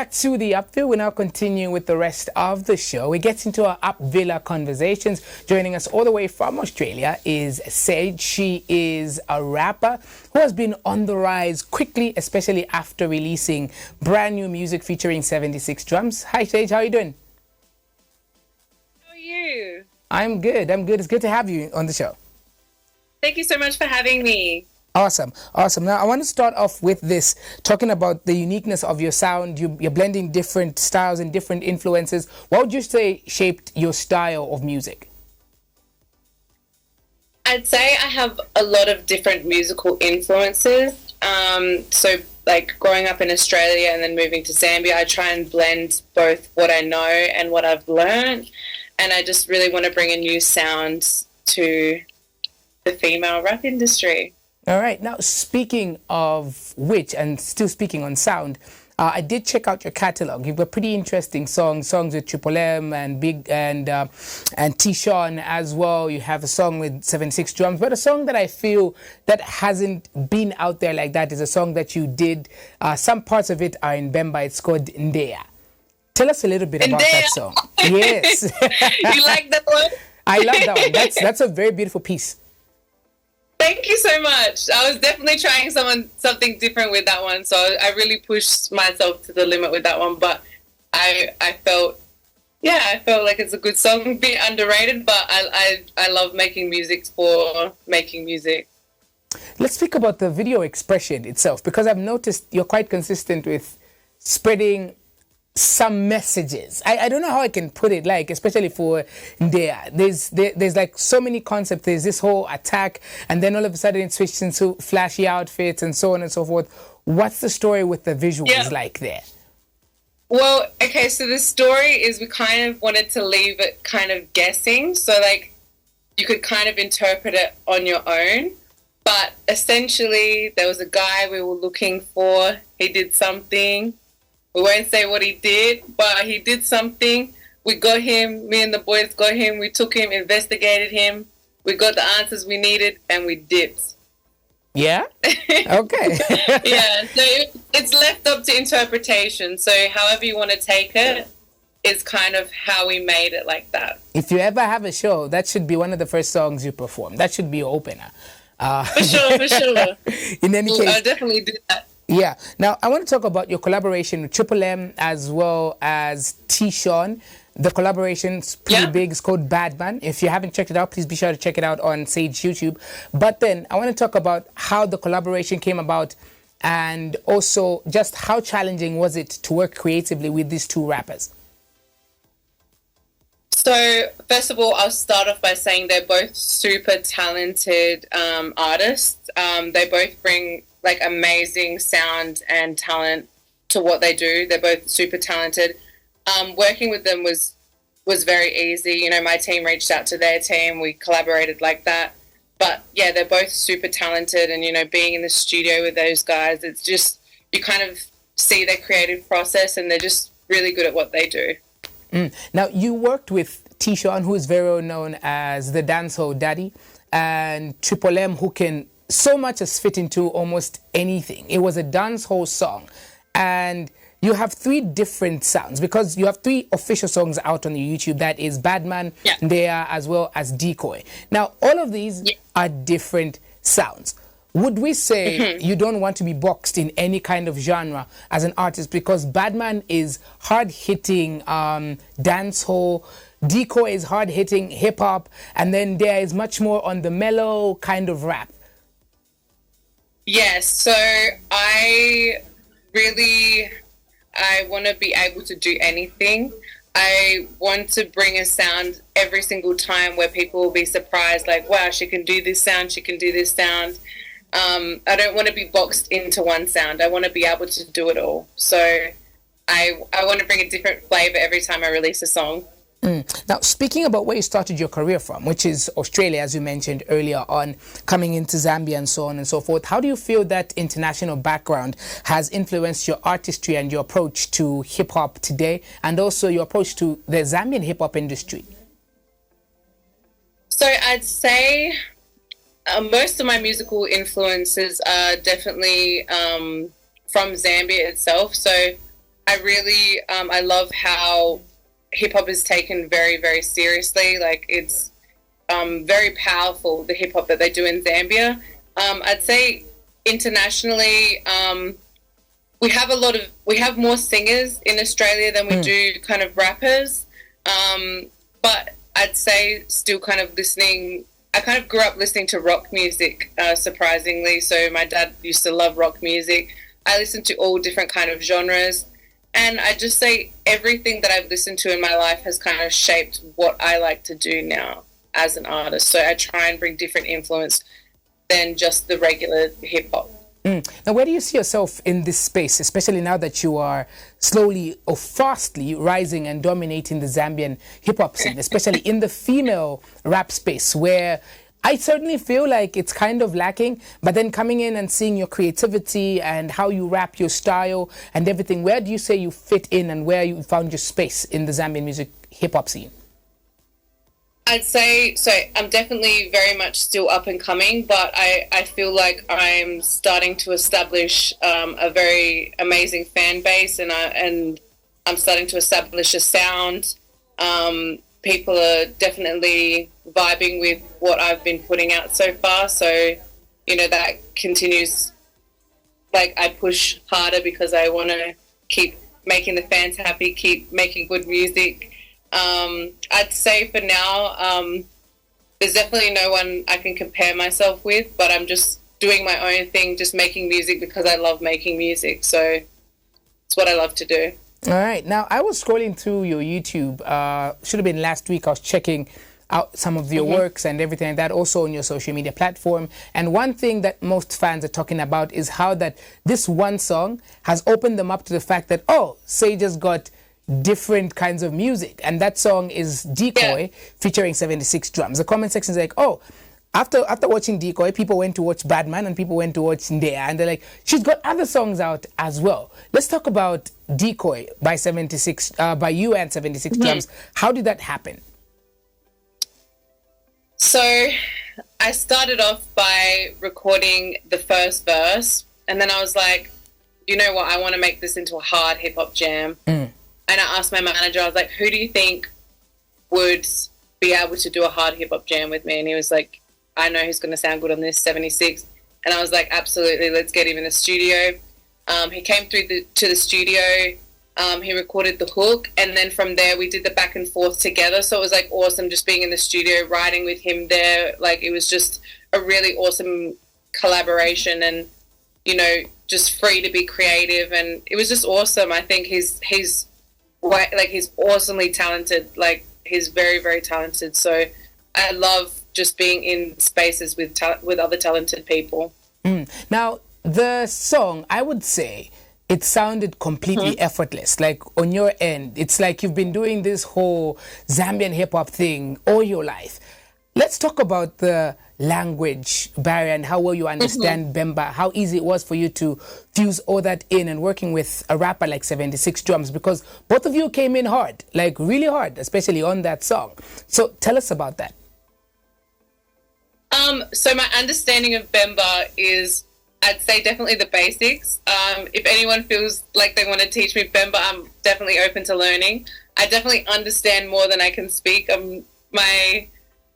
back to the Upville. We now continue with the rest of the show. We get into our Upville conversations. Joining us all the way from Australia is Sedge. She is a rapper who has been on the rise quickly, especially after releasing brand new music featuring 76 drums. Hi, Sedge. How are you doing? How are you? I'm good. It's good to have you on the show. Thank you so much for having me. Awesome. Now, I want to start off with this, talking about the uniqueness of your sound. You're blending different styles and different influences. What would you say shaped your style of music? I'd say I have a lot of different musical influences. So, like growing up in Australia and then moving to Zambia, I try and blend both what I know and what I've learned. And I just really want to bring a new sound to the female rap industry. All right. Now, speaking of which, and still speaking on sound, I did check out your catalog. You've got pretty interesting songs with Triple M and Big and T-Sean as well. You have a song with 76 drums, but a song that I feel that hasn't been out there like that is a song that you did. Some parts of it are in Bemba. It's called Ndea. Tell us a little bit about that song. Yes. You like that one? I love that one. That's a very beautiful piece. Thank you so much. I was definitely trying something different with that one, so I really pushed myself to the limit with that one. But I felt like it's a good song, a bit underrated. But I love making music for making music. Let's speak about the video expression itself, because I've noticed you're quite consistent with spreading some messages. I don't know how I can put it, like, especially for there's like so many concepts. There's this whole attack, and then all of a sudden it switches into flashy outfits and so on and so forth. What's the story with the visuals like there? Well, okay, so the story is we kind of wanted to leave it kind of guessing, so like you could kind of interpret it on your own. But essentially there was a guy we were looking for. He did something. We won't say what he did, but he did something. We got him, me and the boys got him, we took him, investigated him, we got the answers we needed, and we dipped. Yeah? Okay. Yeah, so it's left up to interpretation. So however you want to take it is kind of how we made it like that. If you ever have a show, that should be one of the first songs you perform. That should be your opener. For sure. In any case, I'll definitely do that. Yeah. Now, I want to talk about your collaboration with Triple M as well as T-Sean. The collaboration's pretty big. It's called Badman. If you haven't checked it out, please be sure to check it out on Sedge YouTube. But then I want to talk about how the collaboration came about, and also just how challenging was it to work creatively with these two rappers? So, first of all, I'll start off by saying they're both super talented artists. They both bring like amazing sound and talent to what they do. They're both super talented. Working with them was very easy. You know, my team reached out to their team. We collaborated like that. But yeah, they're both super talented, and you know, being in the studio with those guys, it's just, you kind of see their creative process, and they're just really good at what they do. Now, you worked with T-Sean, who is very well known as the dancehall daddy, and Triple M, who can so much as fit into almost anything. It was a dancehall song, and you have three different sounds, because you have three official songs out on the YouTube. That is Badman, Ndea, as well as Decoy. Now, all of these are different sounds. Would we say you don't want to be boxed in any kind of genre as an artist, because Badman is hard-hitting dancehall, Decoy is hard-hitting hip-hop, and then Ndea is much more on the mellow kind of rap? Yes, so I want to be able to do anything. I want to bring a sound every single time where people will be surprised, like, wow, she can do this sound, she can do this sound. I don't want to be boxed into one sound. I want to be able to do it all. So I want to bring a different flavor every time I release a song. Now, speaking about where you started your career from, which is Australia, as you mentioned earlier on, coming into Zambia and so on and so forth, how do you feel that international background has influenced your artistry and your approach to hip-hop today, and also your approach to the Zambian hip-hop industry? So I'd say most of my musical influences are definitely from Zambia itself. So I really, I love how hip hop is taken very, very seriously. Like it's very powerful, the hip hop that they do in Zambia. I'd say internationally, we have more singers in Australia than we do kind of rappers. But I'd say still kind of listening. I kind of grew up listening to rock music, surprisingly. So my dad used to love rock music. I listen to all different kind of genres. And I just say everything that I've listened to in my life has kind of shaped what I like to do now as an artist. So I try and bring different influence than just the regular hip hop. Now, where do you see yourself in this space, especially now that you are slowly or fastly rising and dominating the Zambian hip-hop scene, especially in the female rap space, where I certainly feel like it's kind of lacking, but then coming in and seeing your creativity and how you rap, your style and everything, where do you say you fit in and where you found your space in the Zambian music hip-hop scene? I'd say, so I'm definitely very much still up and coming, but I feel like I'm starting to establish a very amazing fan base, and I'm starting to establish a sound. People are definitely vibing with what I've been putting out so far, so, you know, that continues. Like, I push harder because I want to keep making the fans happy, keep making good music. I'd say for now, there's definitely no one I can compare myself with, but I'm just doing my own thing, just making music because I love making music. So it's what I love to do. All right. Now, I was scrolling through your YouTube. Should have been last week. I was checking out some of your works and everything like that, also on your social media platform. And one thing that most fans are talking about is how that this one song has opened them up to the fact that, oh, Sedge has got different kinds of music, and that song is Decoy featuring 76 Drums. The comment section is like, oh, after watching Decoy, people went to watch Badman and people went to watch Ndea, and they're like, she's got other songs out as well. Let's talk about Decoy by 76 by you and 76 Drums. How did that happen? So I started off by recording the first verse, and then I was like, you know what, I want to make this into a hard hip hop jam. And I asked my manager, I was like, who do you think would be able to do a hard hip-hop jam with me? And he was like, I know who's going to sound good on this, 76. And I was like, absolutely, let's get him in the studio. He came through to the studio. He recorded the hook. And then from there, we did the back and forth together. So it was, like, awesome just being in the studio, writing with him there. Like, it was just a really awesome collaboration and, you know, just free to be creative. And it was just awesome. I think he's awesomely talented. Like, he's very, very talented. So I love just being in spaces with other talented people. Now, the song, I would say, it sounded completely effortless. Like, on your end, it's like you've been doing this whole Zambian hip-hop thing all your life. Let's talk about the language barrier and how well you understand Bemba, how easy it was for you to fuse all that in and working with a rapper like 76 Drums, because both of you came in hard, like really hard, especially on that song. So tell us about that. So my understanding of Bemba is, I'd say, definitely the basics. If anyone feels like they want to teach me Bemba, I'm definitely open to learning. I definitely understand more than I can speak. My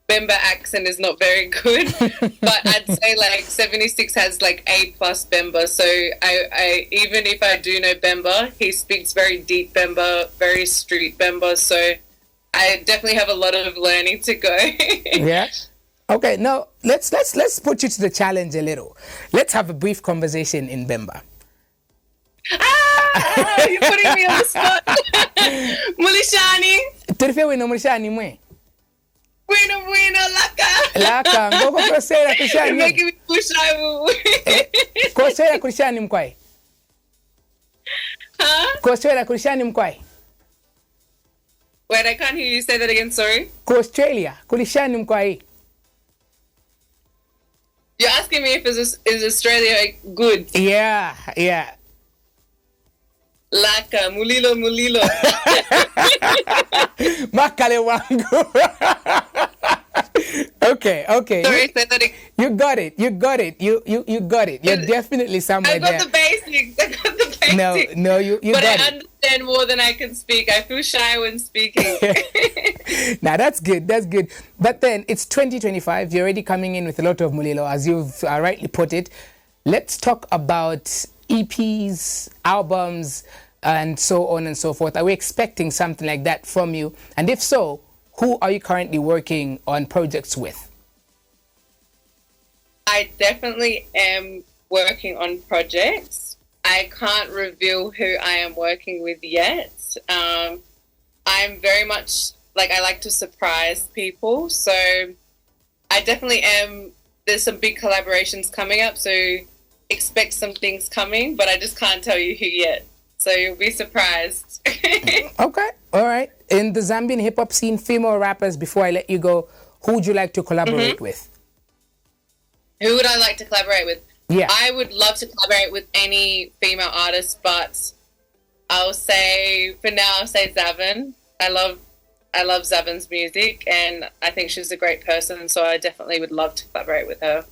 Bemba accent is not very good, but I'd say like 76 has like A+ Bemba. So I even if I do know Bemba, he speaks very deep Bemba, very street Bemba. So I definitely have a lot of learning to go. Yeah. Okay. Now let's put you to the challenge a little. Let's have a brief conversation in Bemba. You're putting me on the spot. Mulishani. Mulishani mwe. Bueno, laka. Laka, ngoko kosera kushani. You're making me push out. Kosera kushani mkwai. Huh? Kosera kushani mkwai. Wait, I can't hear you. Say that again, sorry. Australia, kulishani mkwai. You're asking me if is Australia good? Yeah. Laka, mulilo. Makale wangu. Okay. Sorry, say that again. You got it. You got it. You're definitely somewhere there. I got the basics. No, you but got I it. understand more than I can speak. I feel shy when speaking. Now that's good. That's good. But then it's 2025. You're already coming in with a lot of mulilo, as you've rightly put it. Let's talk about EPs, albums, and so on and so forth. Are we expecting something like that from you? And if so, who are you currently working on projects with? I definitely am working on projects. I can't reveal who I am working with yet. I'm very much like, I like to surprise people. So I definitely am. There's some big collaborations coming up. So expect some things coming, but I just can't tell you who yet. So you'll be surprised. Okay. All right. In the Zambian hip hop scene, female rappers, before I let you go, who would you like to collaborate with? Who would I like to collaborate with? Yeah. I would love to collaborate with any female artist, but I'll say, for now, I'll say Zavin. I love Zavin's music, and I think she's a great person, so I definitely would love to collaborate with her.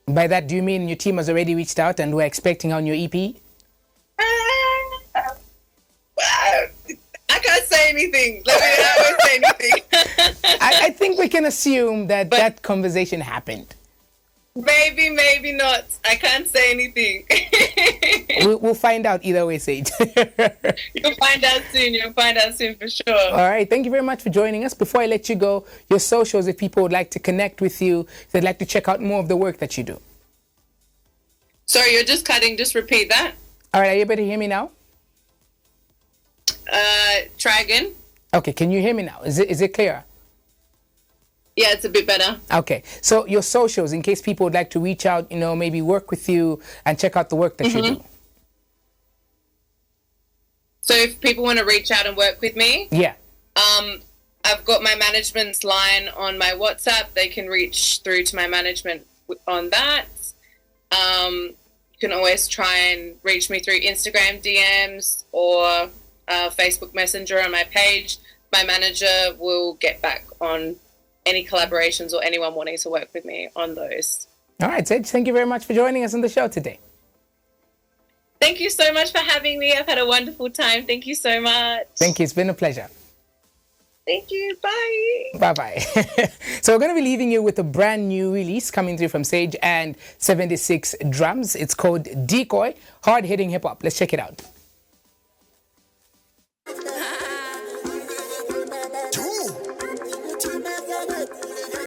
By that, do you mean your team has already reached out and we're expecting on your EP? I can't say anything. I won't say anything. I think we can assume that that conversation happened. Maybe not. I can't say anything. We'll find out either way, Sedge. You'll find out soon. You'll find out soon for sure. All right. Thank you very much for joining us. Before I let you go, your socials, if people would like to connect with you, if they'd like to check out more of the work that you do. Sorry, you're just cutting. Just repeat that. All right. Are you able to hear me now? Try again. Okay. Can you hear me now? Is it clear? Yeah, it's a bit better. Okay. So your socials, in case people would like to reach out, maybe work with you and check out the work that you do. So if people want to reach out and work with me, yeah. I've got my management's line on my WhatsApp. They can reach through to my management on that. You can always try and reach me through Instagram DMs or Facebook Messenger on my page. My manager will get back on any collaborations or anyone wanting to work with me on those. All right, Sedge, thank you very much for joining us on the show today. Thank you so much for having me. I've had a wonderful time. Thank you so much. Thank you. It's been a pleasure. Thank you. Bye. Bye-bye. So we're going to be leaving you with a brand new release coming through from Sedge and 76 Drums. It's called Decoy, hard-hitting hip-hop. Let's check it out.